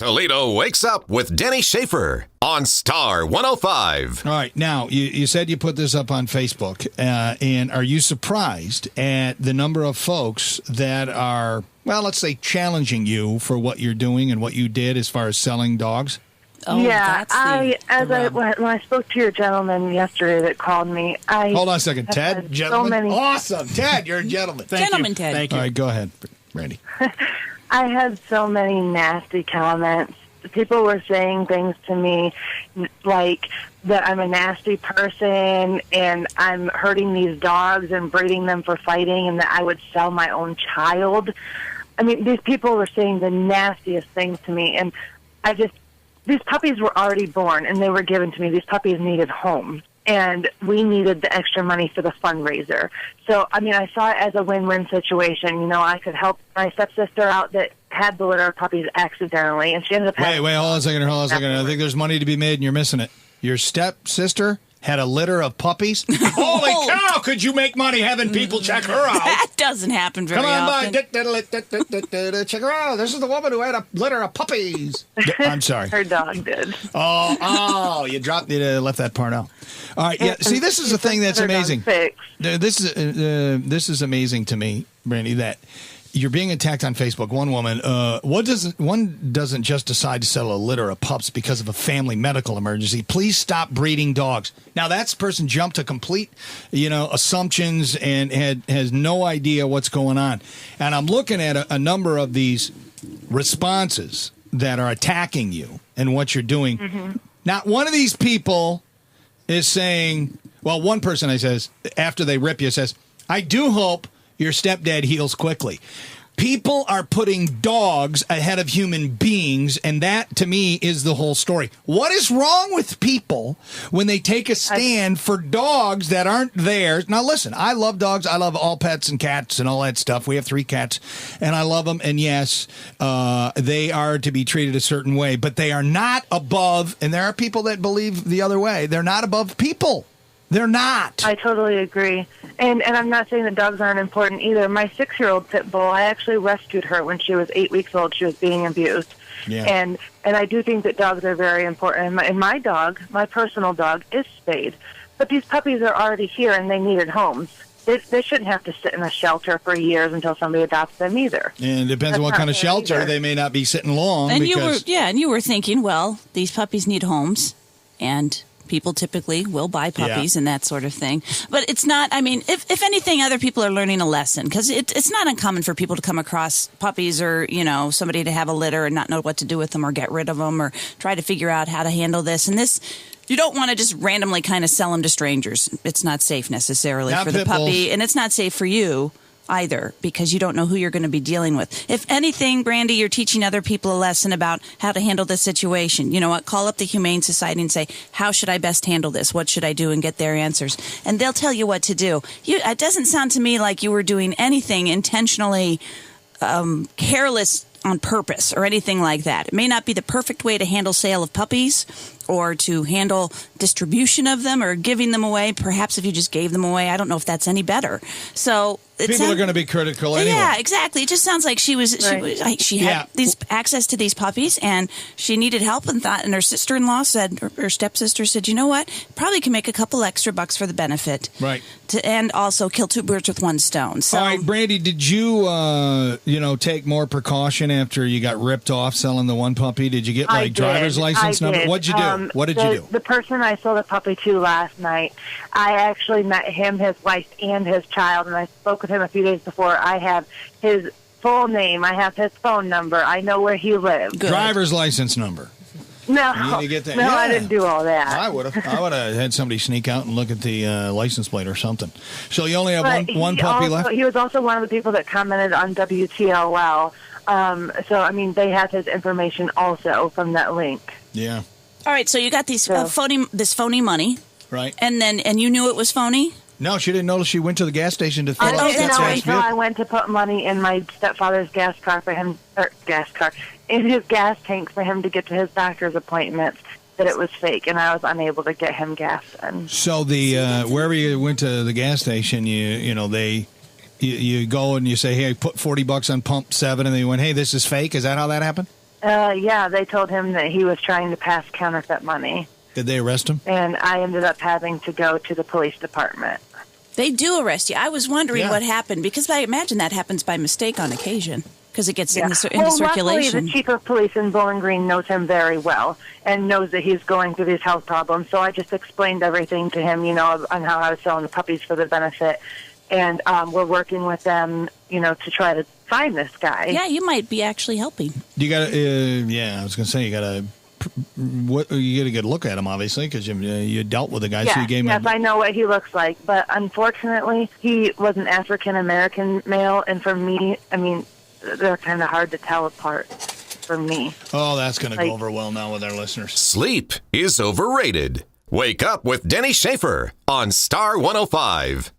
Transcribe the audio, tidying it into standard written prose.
Toledo Wakes Up with Denny Schaffer on Star 105. All right. Now, you said you put this up on Facebook. And are you surprised at the number of folks that are, well, let's say, challenging you for what you're doing and what you did as far as selling dogs? Oh, yeah, when I spoke to your gentleman yesterday that called me, Hold on a second. Ted, gentleman? So awesome. Ted, you're a gentleman. Thank Gentleman you. Ted. Thank you. All right, go ahead, Brandi. I had so many nasty comments. People were saying things to me like that I'm a nasty person and I'm hurting these dogs and breeding them for fighting and that I would sell my own child. I mean, these people were saying the nastiest things to me, and these puppies were already born and they were given to me. These puppies needed homes, and we needed the extra money for the fundraiser. So, I mean, I saw it as a win-win situation. You know, I could help my stepsister out that had the litter of puppies accidentally, and she ended up having... Wait, hold on a second. I think there's money to be made, and you're missing it. Your stepsister had a litter of puppies? Holy cow, could you make money having people check her out? That doesn't happen very often. Check her out. This is the woman who had a litter of puppies. I'm sorry. Her dog did. Oh, you left that part out. All right, yeah. See, this is the thing that's amazing. This is amazing to me, Brandi, that you're being attacked on Facebook. One woman, one doesn't just decide to sell a litter of pups because of a family medical emergency. Please stop breeding dogs. Now, that person jumped to complete, assumptions and has no idea what's going on. And I'm looking at a number of these responses that are attacking you and what you're doing. Mm-hmm. Not one of these people is saying, well, one person says, after they rip you, says, I do hope your stepdad heals quickly. People are putting dogs ahead of human beings, and that, to me, is the whole story. What is wrong with people when they take a stand for dogs that aren't theirs? Now, listen, I love dogs. I love all pets and cats and all that stuff. We have 3 cats, and I love them. And, yes, they are to be treated a certain way, but they are not above, and there are people that believe the other way. They're not above people. They're not. I totally agree. And I'm not saying that dogs aren't important either. My 6-year-old pit bull, I actually rescued her when she was 8 weeks old. She was being abused. Yeah. And I do think that dogs are very important. And my dog, my personal dog, is spayed. But these puppies are already here, and they needed homes. They shouldn't have to sit in a shelter for years until somebody adopts them either. And it depends on what kind of shelter. Either. They may not be sitting long. And you were thinking, well, these puppies need homes, and people typically will buy puppies and that sort of thing. But it's not, I mean, if anything, other people are learning a lesson, because it's not uncommon for people to come across puppies or, somebody to have a litter and not know what to do with them or get rid of them or try to figure out how to handle this. And this, you don't want to just randomly kind of sell them to strangers. It's not safe necessarily for the puppy, and it's not safe for you either, because you don't know who you're going to be dealing with. If anything, Brandi, you're teaching other people a lesson about how to handle this situation. You know what? Call up the Humane Society and say, how should I best handle this? What should I do? And get their answers. And they'll tell you what to do. It doesn't sound to me like you were doing anything intentionally careless on purpose or anything like that. It may not be the perfect way to handle sale of puppies or to handle distribution of them or giving them away. Perhaps if you just gave them away, I don't know if that's any better. So people are going to be critical anyway. Yeah, exactly. It just sounds like she had these access to these puppies, and she needed help, and her sister-in-law said, her stepsister said, you know what? Probably can make a couple extra bucks for the benefit. Right. And also kill 2 birds with 1 stone. So, all right, Brandi, did you take more precaution after you got ripped off selling the one puppy? Did you get driver's license number? What'd you do? What did you do? The person I sold a puppy to last night, I actually met him, his wife, and his child, and I spoke with him a few days before. I have his full name. I have his phone number. I know where he lives. Good. Driver's license number. No, I didn't do all that. I would have had somebody sneak out and look at the license plate or something. So you only have one puppy left? He was also one of the people that commented on WTLL. So, I mean, they have his information also from that link. Yeah. All right, so you got this phony money. Right. And you knew it was phony? No, she didn't know. She went to the gas station to fill up that gas until I went to put money in my stepfather's gas car for him, in his gas tank for him to get to his doctor's appointments, that it was fake, and I was unable to get him gas. So wherever you went to the gas station, you go and you say, hey, put $40 on pump 7, and then you went, hey, this is fake. Is that how that happened? Yeah, they told him that he was trying to pass counterfeit money. Did they arrest him? And I ended up having to go to the police department. They do arrest you. I was wondering what happened, because I imagine that happens by mistake on occasion, because it gets into circulation. Luckily, the chief of police in Bowling Green knows him very well and knows that he's going through these health problems. So I just explained everything to him, on how I was selling the puppies for the benefit. And we're working with them, to try to find this guy. Yeah, you might be actually helping. You got to, I was going to say, you got to get a good look at him, obviously, because you dealt with the guy. Yeah, so you gave him I know what he looks like. But unfortunately, he was an African-American male. And for me, they're kind of hard to tell apart for me. Oh, that's going to go over well now with our listeners. Sleep is overrated. Wake up with Denny Schaffer on Star 105.